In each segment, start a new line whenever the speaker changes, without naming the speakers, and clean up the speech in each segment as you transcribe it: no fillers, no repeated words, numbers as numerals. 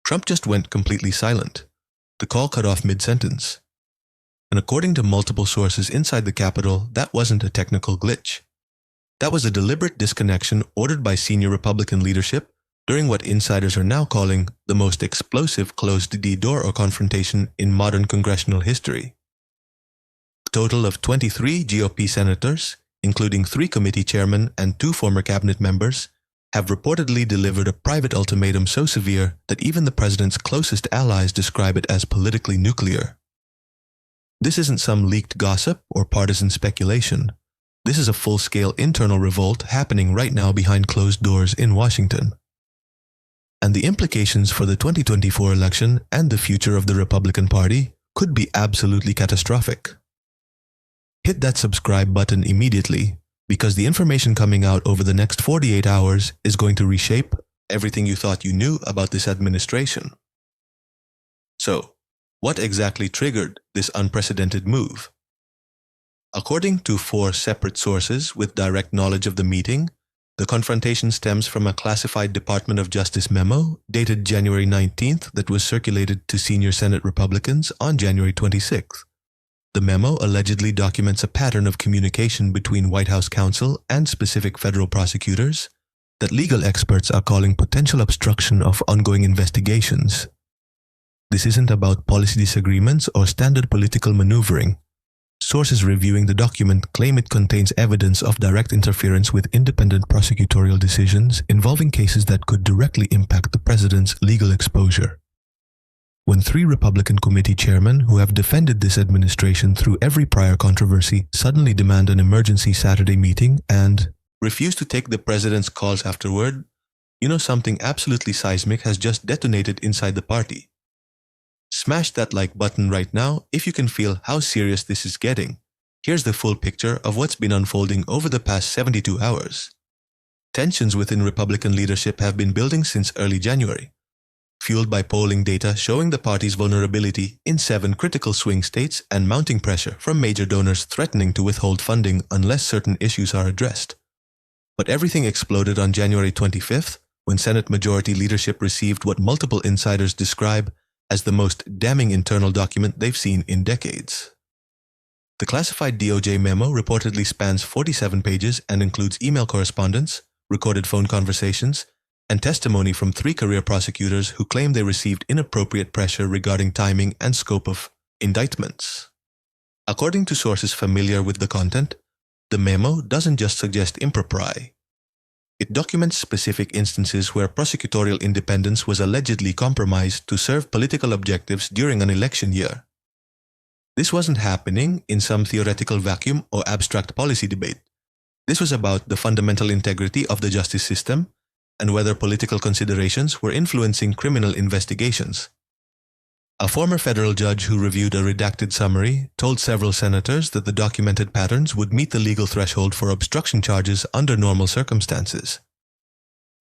Trump just went completely silent. The call cut off mid-sentence. And according to multiple sources inside the Capitol, that wasn't a technical glitch. That was a deliberate disconnection ordered by senior Republican leadership during what insiders are now calling the most explosive closed-door confrontation in modern congressional history. A total of 23 GOP senators, including 3 committee chairmen and 2 former cabinet members, have reportedly delivered a private ultimatum so severe that even the president's closest allies describe it as politically nuclear. This isn't some leaked gossip or partisan speculation. This is a full-scale internal revolt happening right now behind closed doors in Washington. And the implications for the 2024 election and the future of the Republican Party could be absolutely catastrophic. Hit that subscribe button immediately, because the information coming out over the next 48 hours is going to reshape everything you thought you knew about this administration. So, what exactly triggered this unprecedented move? According to 4 separate sources with direct knowledge of the meeting, the confrontation stems from a classified Department of Justice memo dated January 19th that was circulated to senior Senate Republicans on January 26th. The memo allegedly documents a pattern of communication between White House counsel and specific federal prosecutors that legal experts are calling potential obstruction of ongoing investigations. This isn't about policy disagreements or standard political maneuvering. Sources reviewing the document claim it contains evidence of direct interference with independent prosecutorial decisions involving cases that could directly impact the president's legal exposure. When 3 Republican committee chairmen who have defended this administration through every prior controversy suddenly demand an emergency Saturday meeting and refuse to take the president's calls afterward, something absolutely seismic has just detonated inside the party. Smash that like button right now if you can feel how serious this is getting. Here's the full picture of what's been unfolding over the past 72 hours. Tensions within Republican leadership have been building since early January, fueled by polling data showing the party's vulnerability in 7 critical swing states and mounting pressure from major donors threatening to withhold funding unless certain issues are addressed. But everything exploded on January 25th when Senate Majority leadership received what multiple insiders describe as the most damning internal document they've seen in decades. The classified DOJ memo reportedly spans 47 pages and includes email correspondence, recorded phone conversations, and testimony from 3 career prosecutors who claim they received inappropriate pressure regarding timing and scope of indictments. According to sources familiar with the content, the memo doesn't just suggest impropriety. It documents specific instances where prosecutorial independence was allegedly compromised to serve political objectives during an election year. This wasn't happening in some theoretical vacuum or abstract policy debate. This was about the fundamental integrity of the justice system and whether political considerations were influencing criminal investigations. A former federal judge who reviewed a redacted summary told several senators that the documented patterns would meet the legal threshold for obstruction charges under normal circumstances.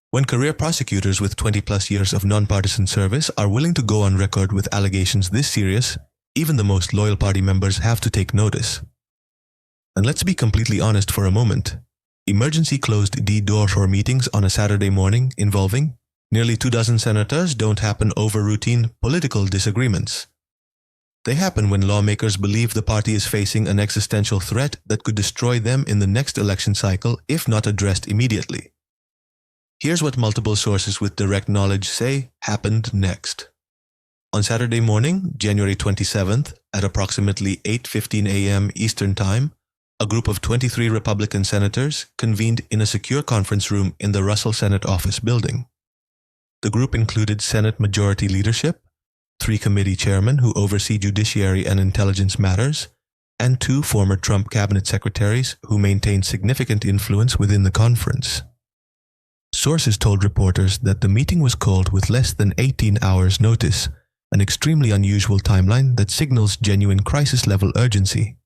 When career prosecutors with 20-plus years of nonpartisan service are willing to go on record with allegations this serious, even the most loyal party members have to take notice. And let's be completely honest for a moment. Emergency closed-door meetings on a Saturday morning involving nearly 24 senators don't happen over routine political disagreements. They happen when lawmakers believe the party is facing an existential threat that could destroy them in the next election cycle if not addressed immediately. Here's what multiple sources with direct knowledge say happened next. On Saturday morning, January 27th, at approximately 8:15 a.m. Eastern Time, a group of 23 Republican senators convened in a secure conference room in the Russell Senate Office building. The group included Senate Majority leadership, 3 committee chairmen who oversee judiciary and intelligence matters, and 2 former Trump cabinet secretaries who maintained significant influence within the conference. Sources told reporters that the meeting was called with less than 18 hours' notice, an extremely unusual timeline that signals genuine crisis-level urgency.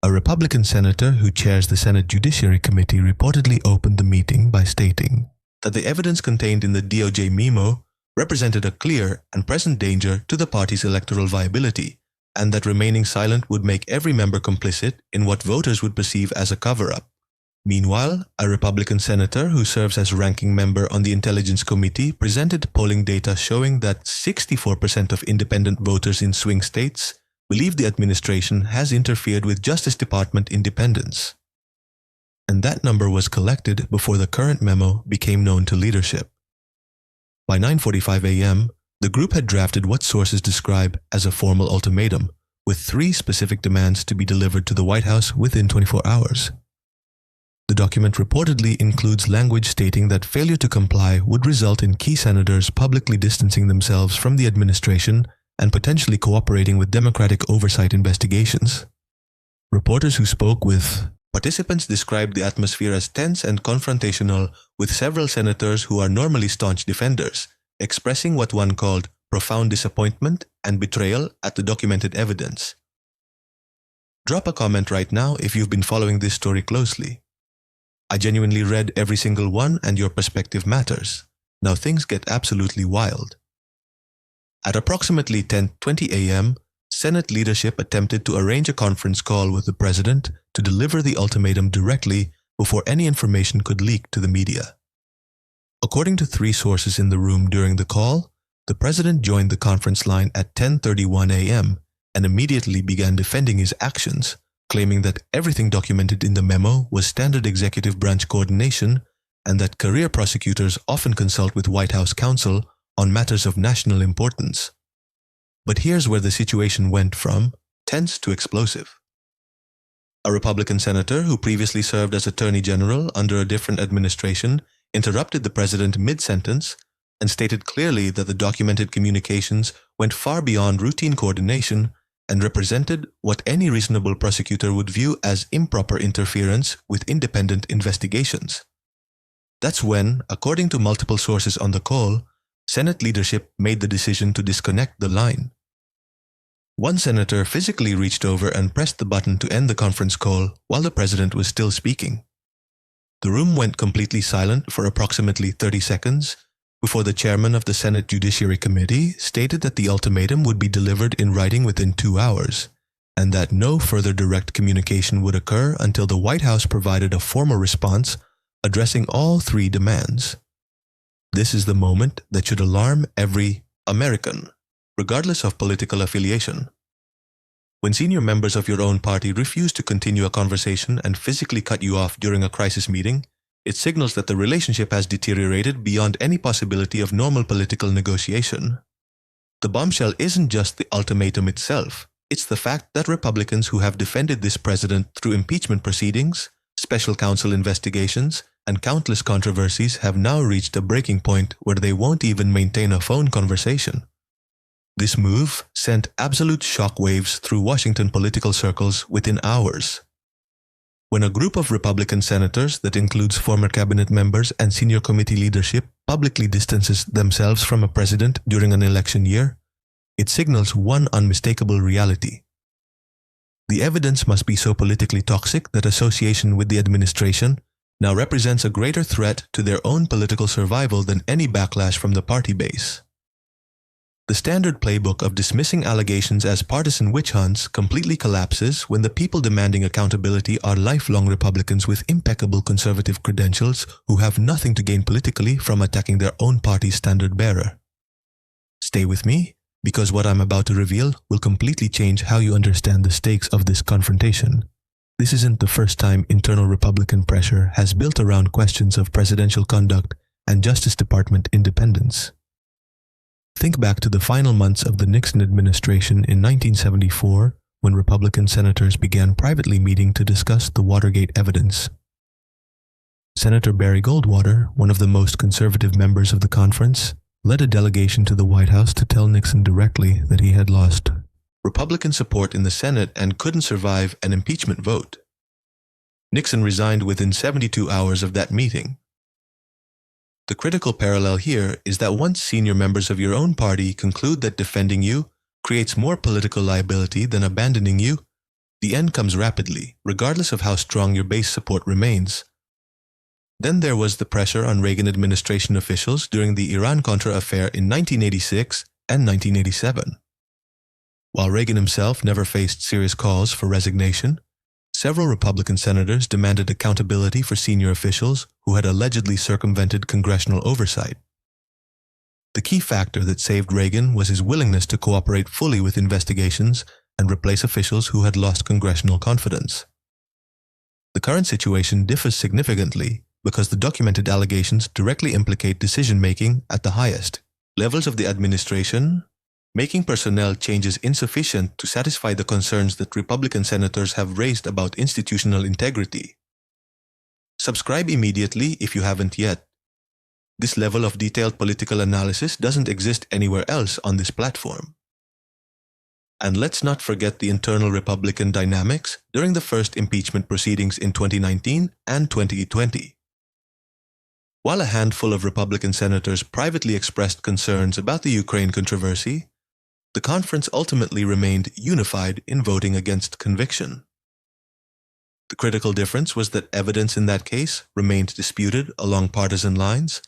A Republican senator who chairs the Senate Judiciary Committee reportedly opened the meeting by stating that the evidence contained in the DOJ memo represented a clear and present danger to the party's electoral viability, and that remaining silent would make every member complicit in what voters would perceive as a cover-up. Meanwhile, a Republican senator who serves as ranking member on the Intelligence Committee presented polling data showing that 64% of independent voters in swing states believe the administration has interfered with Justice Department independence. And that number was collected before the current memo became known to leadership. By 9:45 a.m., the group had drafted what sources describe as a formal ultimatum, with 3 specific demands to be delivered to the White House within 24 hours. The document reportedly includes language stating that failure to comply would result in key senators publicly distancing themselves from the administration and potentially cooperating with Democratic oversight investigations. Reporters who spoke with participants described the atmosphere as tense and confrontational, with several senators who are normally staunch defenders expressing what one called profound disappointment and betrayal at the documented evidence. Drop a comment right now if you've been following this story closely. I genuinely read every single one and your perspective matters. Now things get absolutely wild. At approximately 10:20 a.m., Senate leadership attempted to arrange a conference call with the president to deliver the ultimatum directly before any information could leak to the media. According to 3 sources in the room during the call, the president joined the conference line at 10:31 a.m. and immediately began defending his actions, claiming that everything documented in the memo was standard executive branch coordination and that career prosecutors often consult with White House counsel on matters of national importance. But here's where the situation went from tense to explosive. A Republican senator who previously served as Attorney General under a different administration interrupted the president mid-sentence and stated clearly that the documented communications went far beyond routine coordination and represented what any reasonable prosecutor would view as improper interference with independent investigations. That's when, according to multiple sources on the call, Senate leadership made the decision to disconnect the line. One senator physically reached over and pressed the button to end the conference call while the president was still speaking. The room went completely silent for approximately 30 seconds before the chairman of the Senate Judiciary Committee stated that the ultimatum would be delivered in writing within 2 hours, and that no further direct communication would occur until the White House provided a formal response addressing all 3 demands. This is the moment that should alarm every American, regardless of political affiliation. When senior members of your own party refuse to continue a conversation and physically cut you off during a crisis meeting, it signals that the relationship has deteriorated beyond any possibility of normal political negotiation. The bombshell isn't just the ultimatum itself, it's the fact that Republicans who have defended this president through impeachment proceedings, special counsel investigations, and countless controversies have now reached a breaking point where they won't even maintain a phone conversation. This move sent absolute shockwaves through Washington political circles within hours. When a group of Republican senators that includes former cabinet members and senior committee leadership publicly distances themselves from a president during an election year, it signals one unmistakable reality. The evidence must be so politically toxic that association with the administration now represents a greater threat to their own political survival than any backlash from the party base. The standard playbook of dismissing allegations as partisan witch hunts completely collapses when the people demanding accountability are lifelong Republicans with impeccable conservative credentials who have nothing to gain politically from attacking their own party's standard bearer. Stay with me, because what I'm about to reveal will completely change how you understand the stakes of this confrontation. This isn't the first time internal Republican pressure has built around questions of presidential conduct and Justice Department independence. Think back to the final months of the Nixon administration in 1974, when Republican senators began privately meeting to discuss the Watergate evidence. Senator Barry Goldwater, one of the most conservative members of the conference, led a delegation to the White House to tell Nixon directly that he had lost Republican support in the Senate and couldn't survive an impeachment vote. Nixon resigned within 72 hours of that meeting. The critical parallel here is that once senior members of your own party conclude that defending you creates more political liability than abandoning you, the end comes rapidly, regardless of how strong your base support remains. Then there was the pressure on Reagan administration officials during the Iran-Contra affair in 1986 and 1987. While Reagan himself never faced serious calls for resignation, several Republican senators demanded accountability for senior officials who had allegedly circumvented congressional oversight. The key factor that saved Reagan was his willingness to cooperate fully with investigations and replace officials who had lost congressional confidence. The current situation differs significantly because the documented allegations directly implicate decision-making at the highest levels of the administration, making personnel changes insufficient to satisfy the concerns that Republican senators have raised about institutional integrity. Subscribe immediately if you haven't yet. This level of detailed political analysis doesn't exist anywhere else on this platform. And let's not forget the internal Republican dynamics during the first impeachment proceedings in 2019 and 2020. While a handful of Republican senators privately expressed concerns about the Ukraine controversy, the conference ultimately remained unified in voting against conviction. The critical difference was that evidence in that case remained disputed along partisan lines,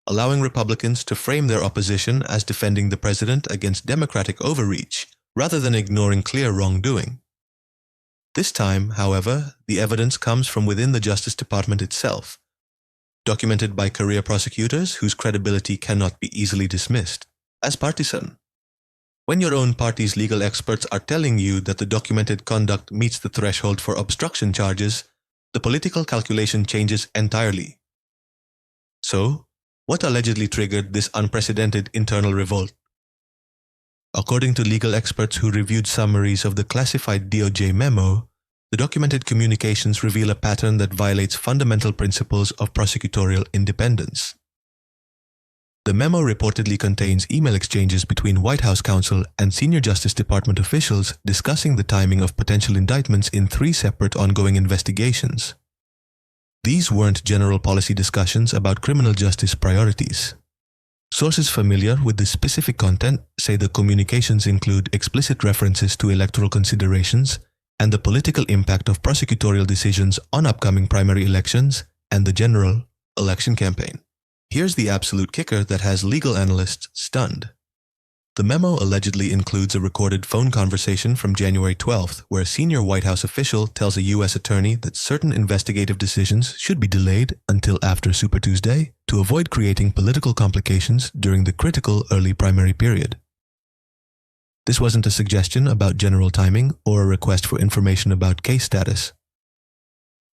allowing Republicans to frame their opposition as defending the president against Democratic overreach rather than ignoring clear wrongdoing. This time, however, the evidence comes from within the Justice Department itself, documented by career prosecutors whose credibility cannot be easily dismissed as partisan. When your own party's legal experts are telling you that the documented conduct meets the threshold for obstruction charges, the political calculation changes entirely. So, what allegedly triggered this unprecedented internal revolt? According to legal experts who reviewed summaries of the classified DOJ memo, the documented communications reveal a pattern that violates fundamental principles of prosecutorial independence. The memo reportedly contains email exchanges between White House counsel and senior Justice Department officials discussing the timing of potential indictments in 3 separate ongoing investigations. These weren't general policy discussions about criminal justice priorities. Sources familiar with the specific content say the communications include explicit references to electoral considerations and the political impact of prosecutorial decisions on upcoming primary elections and the general election campaign. Here's the absolute kicker that has legal analysts stunned. The memo allegedly includes a recorded phone conversation from January 12th where a senior White House official tells a U.S. attorney that certain investigative decisions should be delayed until after Super Tuesday to avoid creating political complications during the critical early primary period. This wasn't a suggestion about general timing or a request for information about case status.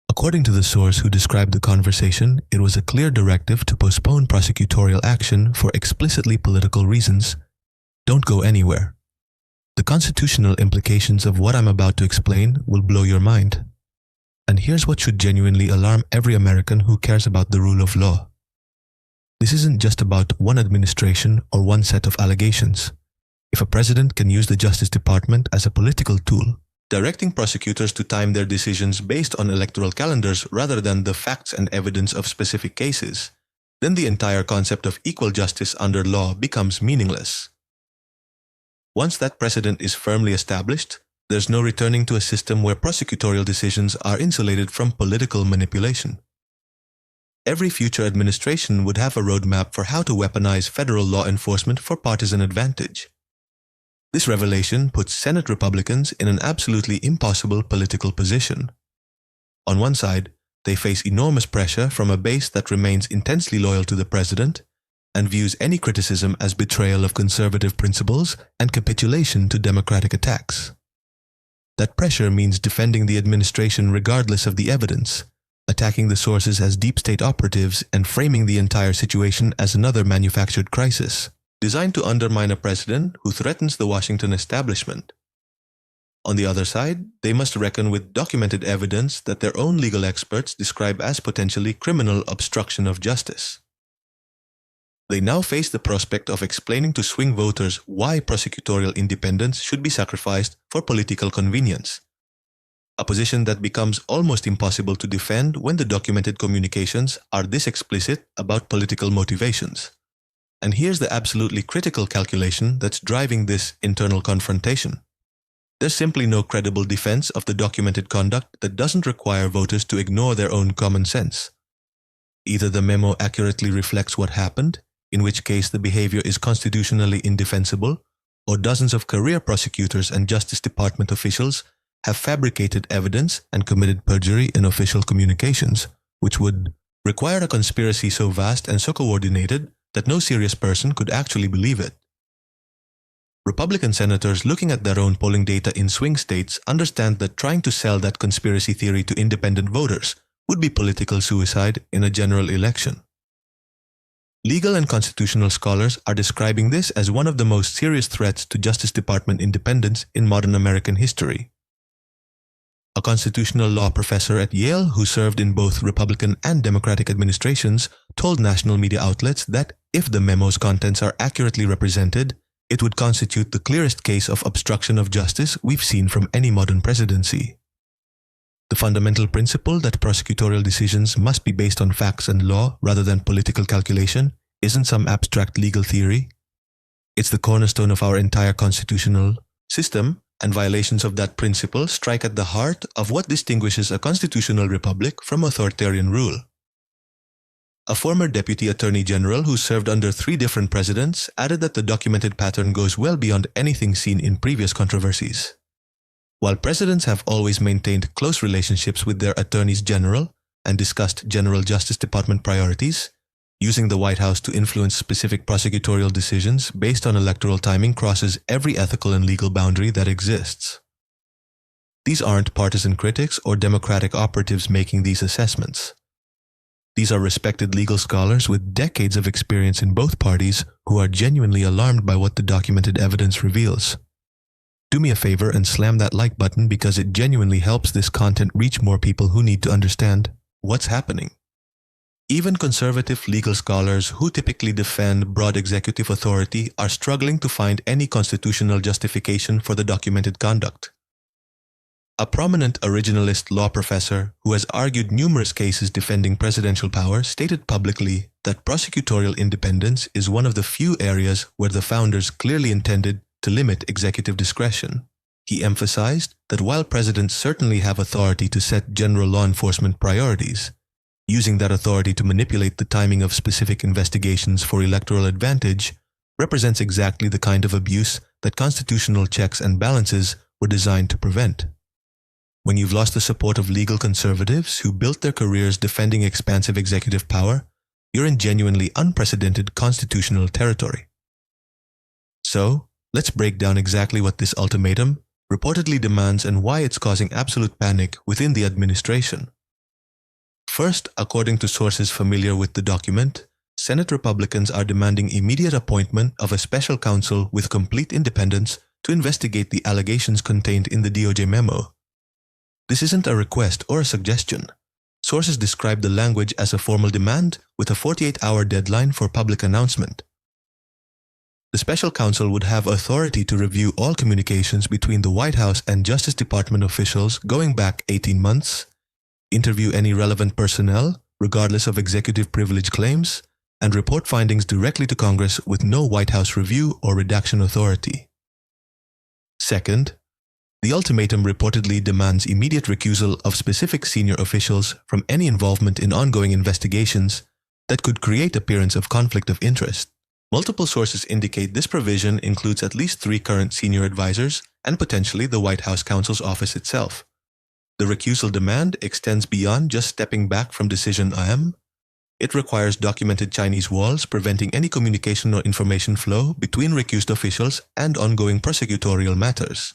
According to the source who described the conversation, it was a clear directive to postpone prosecutorial action for explicitly political reasons. Don't go anywhere. The constitutional implications of what I'm about to explain will blow your mind. And here's what should genuinely alarm every American who cares about the rule of law. This isn't just about one administration or one set of allegations. If a president can use the Justice Department as a political tool, directing prosecutors to time their decisions based on electoral calendars rather than the facts and evidence of specific cases, then the entire concept of equal justice under law becomes meaningless. Once that precedent is firmly established, there's no returning to a system where prosecutorial decisions are insulated from political manipulation. Every future administration would have a roadmap for how to weaponize federal law enforcement for partisan advantage. This revelation puts Senate Republicans in an absolutely impossible political position. On one side, they face enormous pressure from a base that remains intensely loyal to the president and views any criticism as betrayal of conservative principles and capitulation to democratic attacks. That pressure means defending the administration regardless of the evidence, attacking the sources as deep state operatives and framing the entire situation as another manufactured crisis, designed to undermine a president who threatens the Washington establishment. On the other side, they must reckon with documented evidence that their own legal experts describe as potentially criminal obstruction of justice. They now face the prospect of explaining to swing voters why prosecutorial independence should be sacrificed for political convenience, a position that becomes almost impossible to defend when the documented communications are this explicit about political motivations. And here's the absolutely critical calculation that's driving this internal confrontation. There's simply no credible defense of the documented conduct that doesn't require voters to ignore their own common sense. Either the memo accurately reflects what happened, in which case the behavior is constitutionally indefensible, or dozens of career prosecutors and Justice Department officials have fabricated evidence and committed perjury in official communications, which would require a conspiracy so vast and so coordinated that no serious person could actually believe it. Republican senators looking at their own polling data in swing states understand that trying to sell that conspiracy theory to independent voters would be political suicide in a general election. Legal and constitutional scholars are describing this as one of the most serious threats to Justice Department independence in modern American history. A constitutional law professor at Yale who served in both Republican and Democratic administrations told national media outlets that if the memo's contents are accurately represented, it would constitute the clearest case of obstruction of justice we've seen from any modern presidency. The fundamental principle that prosecutorial decisions must be based on facts and law rather than political calculation isn't some abstract legal theory. It's the cornerstone of our entire constitutional system, and violations of that principle strike at the heart of what distinguishes a constitutional republic from authoritarian rule. A former Deputy Attorney General who served under 3 different presidents added that the documented pattern goes well beyond anything seen in previous controversies. While presidents have always maintained close relationships with their attorneys general and discussed general Justice Department priorities, using the White House to influence specific prosecutorial decisions based on electoral timing crosses every ethical and legal boundary that exists. These aren't partisan critics or Democratic operatives making these assessments. These are respected legal scholars with decades of experience in both parties who are genuinely alarmed by what the documented evidence reveals. Do me a favor and slam that like button because it genuinely helps this content reach more people who need to understand what's happening. Even conservative legal scholars who typically defend broad executive authority are struggling to find any constitutional justification for the documented conduct. A prominent originalist law professor who has argued numerous cases defending presidential power stated publicly that prosecutorial independence is one of the few areas where the founders clearly intended to limit executive discretion. He emphasized that while presidents certainly have authority to set general law enforcement priorities, using that authority to manipulate the timing of specific investigations for electoral advantage represents exactly the kind of abuse that constitutional checks and balances were designed to prevent. When you've lost the support of legal conservatives who built their careers defending expansive executive power, you're in genuinely unprecedented constitutional territory. So, let's break down exactly what this ultimatum reportedly demands and why it's causing absolute panic within the administration. First, according to sources familiar with the document, Senate Republicans are demanding immediate appointment of a special counsel with complete independence to investigate the allegations contained in the DOJ memo. This isn't a request or a suggestion. Sources describe the language as a formal demand with a 48-hour deadline for public announcement. The special counsel would have authority to review all communications between the White House and Justice Department officials going back 18 months, interview any relevant personnel, regardless of executive privilege claims, and report findings directly to Congress with no White House review or redaction authority. Second, the ultimatum reportedly demands immediate recusal of specific senior officials from any involvement in ongoing investigations that could create appearance of conflict of interest. Multiple sources indicate this provision includes at least 3 current senior advisors and potentially the White House counsel's office itself. The recusal demand extends beyond just stepping back from decision IM. It requires documented Chinese walls preventing any communication or information flow between recused officials and ongoing prosecutorial matters.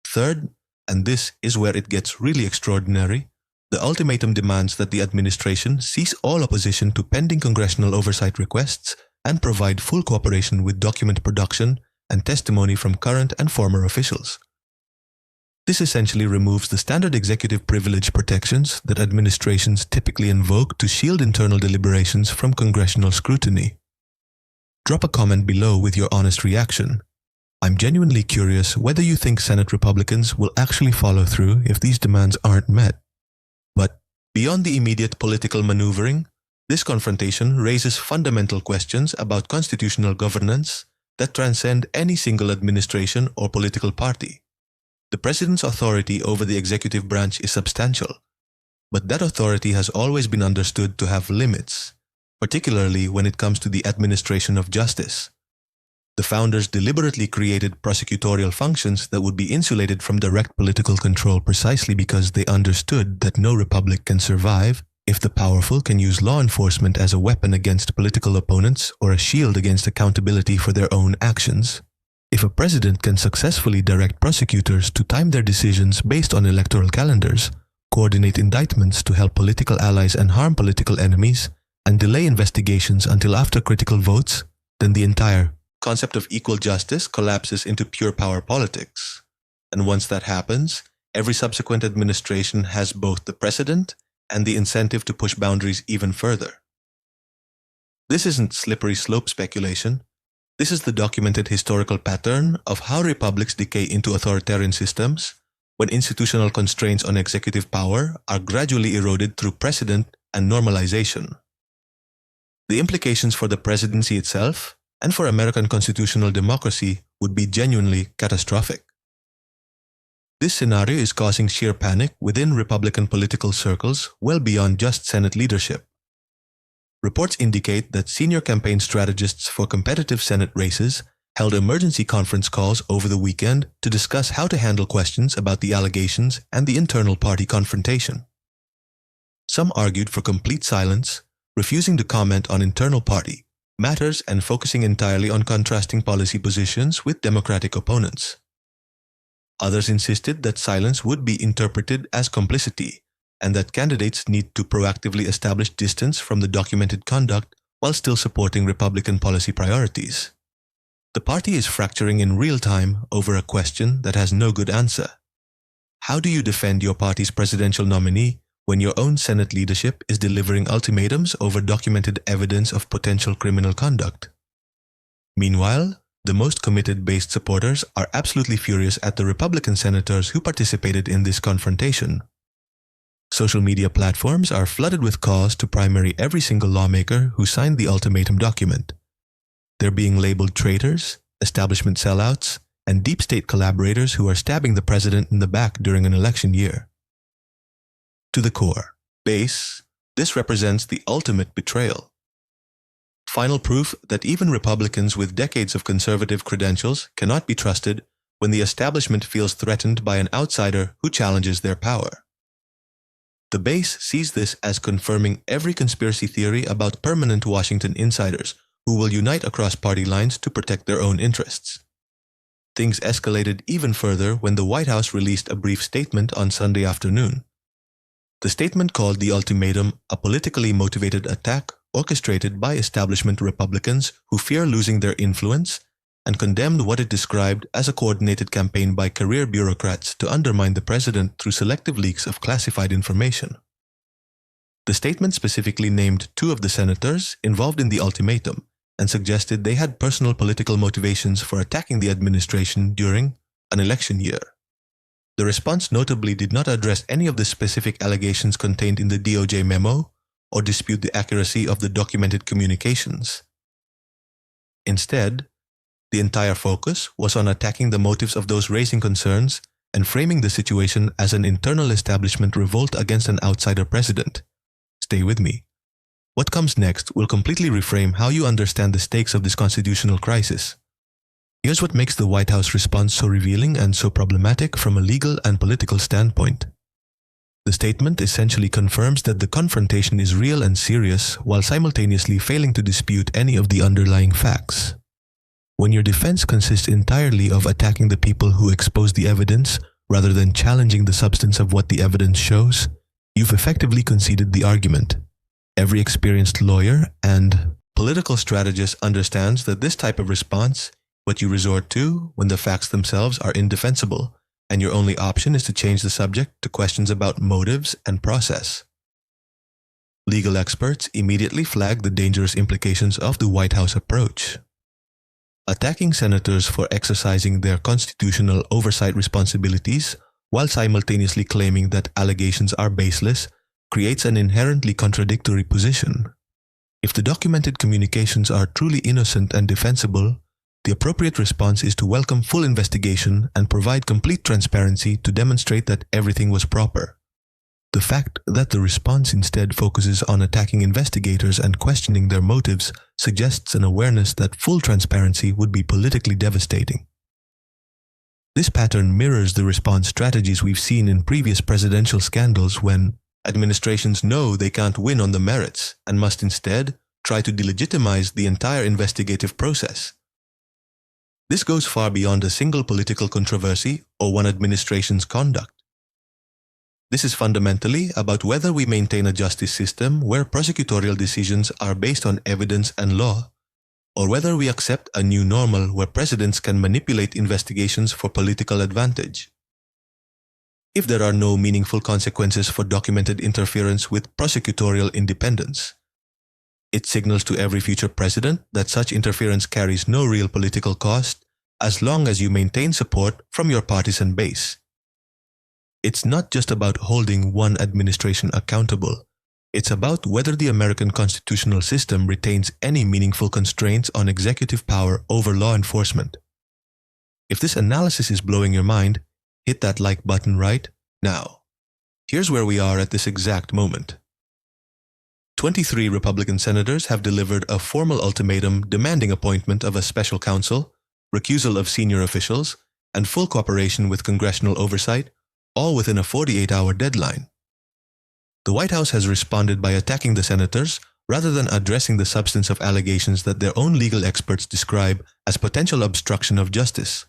Third, and this is where it gets really extraordinary, the ultimatum demands that the administration cease all opposition to pending congressional oversight requests and provide full cooperation with document production and testimony from current and former officials. This essentially removes the standard executive privilege protections that administrations typically invoke to shield internal deliberations from congressional scrutiny. Drop a comment below with your honest reaction. I'm genuinely curious whether you think Senate Republicans will actually follow through if these demands aren't met. But beyond the immediate political maneuvering, this confrontation raises fundamental questions about constitutional governance that transcend any single administration or political party. The president's authority over the executive branch is substantial, but that authority has always been understood to have limits, particularly when it comes to the administration of justice. The founders deliberately created prosecutorial functions that would be insulated from direct political control precisely because they understood that no republic can survive if the powerful can use law enforcement as a weapon against political opponents or a shield against accountability for their own actions. If a president can successfully direct prosecutors to time their decisions based on electoral calendars, coordinate indictments to help political allies and harm political enemies, and delay investigations until after critical votes, then the entire concept of equal justice collapses into pure power politics. And once that happens, every subsequent administration has both the precedent and the incentive to push boundaries even further. This isn't slippery slope speculation. This is the documented historical pattern of how republics decay into authoritarian systems when institutional constraints on executive power are gradually eroded through precedent and normalization. The implications for the presidency itself and for American constitutional democracy would be genuinely catastrophic. This scenario is causing sheer panic within Republican political circles well beyond just Senate leadership. Reports indicate that senior campaign strategists for competitive Senate races held emergency conference calls over the weekend to discuss how to handle questions about the allegations and the internal party confrontation. Some argued for complete silence, refusing to comment on internal party matters and focusing entirely on contrasting policy positions with Democratic opponents. Others insisted that silence would be interpreted as complicity and that candidates need to proactively establish distance from the documented conduct while still supporting Republican policy priorities. The party is fracturing in real time over a question that has no good answer. How do you defend your party's presidential nominee when your own Senate leadership is delivering ultimatums over documented evidence of potential criminal conduct? Meanwhile, the most committed-based supporters are absolutely furious at the Republican senators who participated in this confrontation. Social media platforms are flooded with calls to primary every single lawmaker who signed the ultimatum document. They're being labeled traitors, establishment sellouts, and deep state collaborators who are stabbing the president in the back during an election year. To the core, base, this represents the ultimate betrayal. Final proof that even Republicans with decades of conservative credentials cannot be trusted when the establishment feels threatened by an outsider who challenges their power. The base sees this as confirming every conspiracy theory about permanent Washington insiders who will unite across party lines to protect their own interests. Things escalated even further when the White House released a brief statement on Sunday afternoon. The statement called the ultimatum a politically motivated attack orchestrated by establishment Republicans who fear losing their influence and condemned what it described as a coordinated campaign by career bureaucrats to undermine the president through selective leaks of classified information. The statement specifically named two of the senators involved in the ultimatum and suggested they had personal political motivations for attacking the administration during an election year. The response notably did not address any of the specific allegations contained in the DOJ memo or dispute the accuracy of the documented communications. Instead, the entire focus was on attacking the motives of those raising concerns and framing the situation as an internal establishment revolt against an outsider president. Stay with me. What comes next will completely reframe how you understand the stakes of this constitutional crisis. Here's what makes the White House response so revealing and so problematic from a legal and political standpoint. The statement essentially confirms that the confrontation is real and serious while simultaneously failing to dispute any of the underlying facts. When your defense consists entirely of attacking the people who expose the evidence rather than challenging the substance of what the evidence shows, you've effectively conceded the argument. Every experienced lawyer and political strategist understands that this type of response, what you resort to when the facts themselves are indefensible, and your only option is to change the subject to questions about motives and process. Legal experts immediately flag the dangerous implications of the White House approach. Attacking senators for exercising their constitutional oversight responsibilities while simultaneously claiming that allegations are baseless creates an inherently contradictory position. If the documented communications are truly innocent and defensible, the appropriate response is to welcome full investigation and provide complete transparency to demonstrate that everything was proper. The fact that the response instead focuses on attacking investigators and questioning their motives suggests an awareness that full transparency would be politically devastating. This pattern mirrors the response strategies we've seen in previous presidential scandals when administrations know they can't win on the merits and must instead try to delegitimize the entire investigative process. This goes far beyond a single political controversy or one administration's conduct. This is fundamentally about whether we maintain a justice system where prosecutorial decisions are based on evidence and law, or whether we accept a new normal where presidents can manipulate investigations for political advantage. If there are no meaningful consequences for documented interference with prosecutorial independence, it signals to every future president that such interference carries no real political cost as long as you maintain support from your partisan base. It's not just about holding one administration accountable. It's about whether the American constitutional system retains any meaningful constraints on executive power over law enforcement. If this analysis is blowing your mind, hit that like button right now. Here's where we are at this exact moment. 23 Republican senators have delivered a formal ultimatum demanding appointment of a special counsel, recusal of senior officials, and full cooperation with congressional oversight, all within a 48-hour deadline. The White House has responded by attacking the senators rather than addressing the substance of allegations that their own legal experts describe as potential obstruction of justice.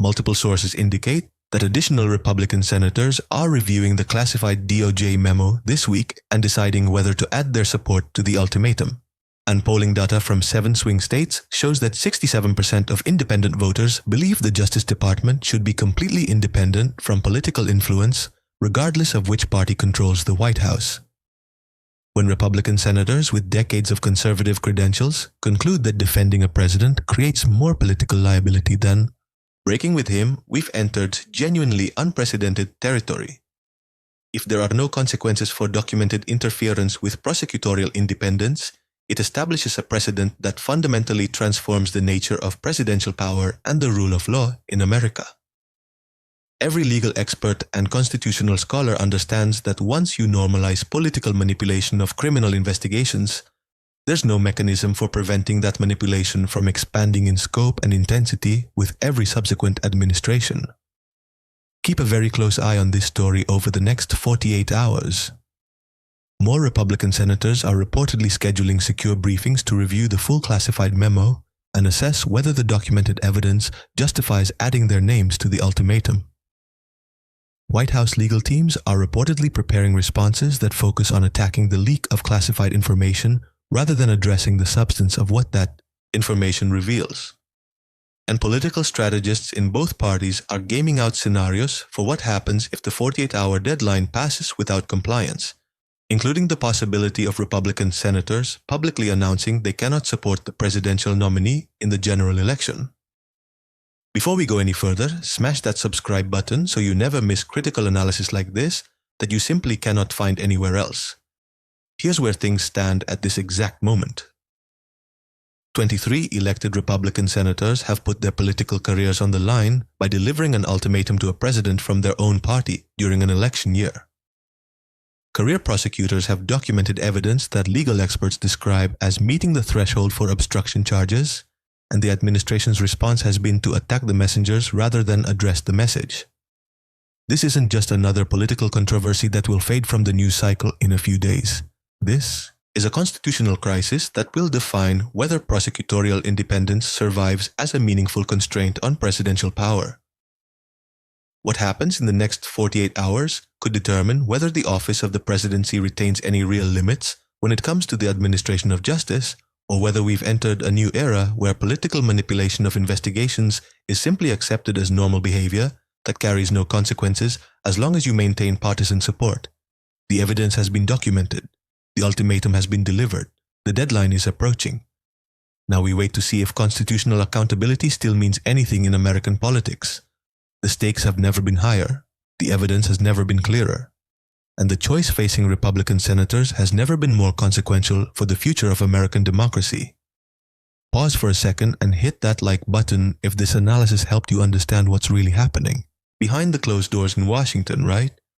Multiple sources indicate that additional Republican senators are reviewing the classified DOJ memo this week and deciding whether to add their support to the ultimatum. And polling data from 7 swing states shows that 67% of independent voters believe the Justice Department should be completely independent from political influence, regardless of which party controls the White House. When Republican senators with decades of conservative credentials conclude that defending a president creates more political liability than breaking with him, we've entered genuinely unprecedented territory. If there are no consequences for documented interference with prosecutorial independence, it establishes a precedent that fundamentally transforms the nature of presidential power and the rule of law in America. Every legal expert and constitutional scholar understands that once you normalize political manipulation of criminal investigations, there's no mechanism for preventing that manipulation from expanding in scope and intensity with every subsequent administration. Keep a very close eye on this story over the next 48 hours. More Republican senators are reportedly scheduling secure briefings to review the full classified memo and assess whether the documented evidence justifies adding their names to the ultimatum. White House legal teams are reportedly preparing responses that focus on attacking the leak of classified information rather than addressing the substance of what that information reveals. And political strategists in both parties are gaming out scenarios for what happens if the 48-hour deadline passes without compliance, including the possibility of Republican senators publicly announcing they cannot support the presidential nominee in the general election. Before we go any further, smash that subscribe button so you never miss critical analysis like this that you simply cannot find anywhere else. Here's where things stand at this exact moment. 23 elected Republican senators have put their political careers on the line by delivering an ultimatum to a president from their own party during an election year. Career prosecutors have documented evidence that legal experts describe as meeting the threshold for obstruction charges, and the administration's response has been to attack the messengers rather than address the message. This isn't just another political controversy that will fade from the news cycle in a few days. This is a constitutional crisis that will define whether prosecutorial independence survives as a meaningful constraint on presidential power. What happens in the next 48 hours could determine whether the office of the presidency retains any real limits when it comes to the administration of justice, or whether we've entered a new era where political manipulation of investigations is simply accepted as normal behavior that carries no consequences as long as you maintain partisan support. The evidence has been documented. The ultimatum has been delivered. The deadline is approaching. Now we wait to see if constitutional accountability still means anything in American politics. The stakes have never been higher. The evidence has never been clearer. And the choice facing Republican senators has never been more consequential for the future of American democracy. Pause for a second and hit that like button if this analysis helped you understand what's really happening behind the closed doors in Washington, right?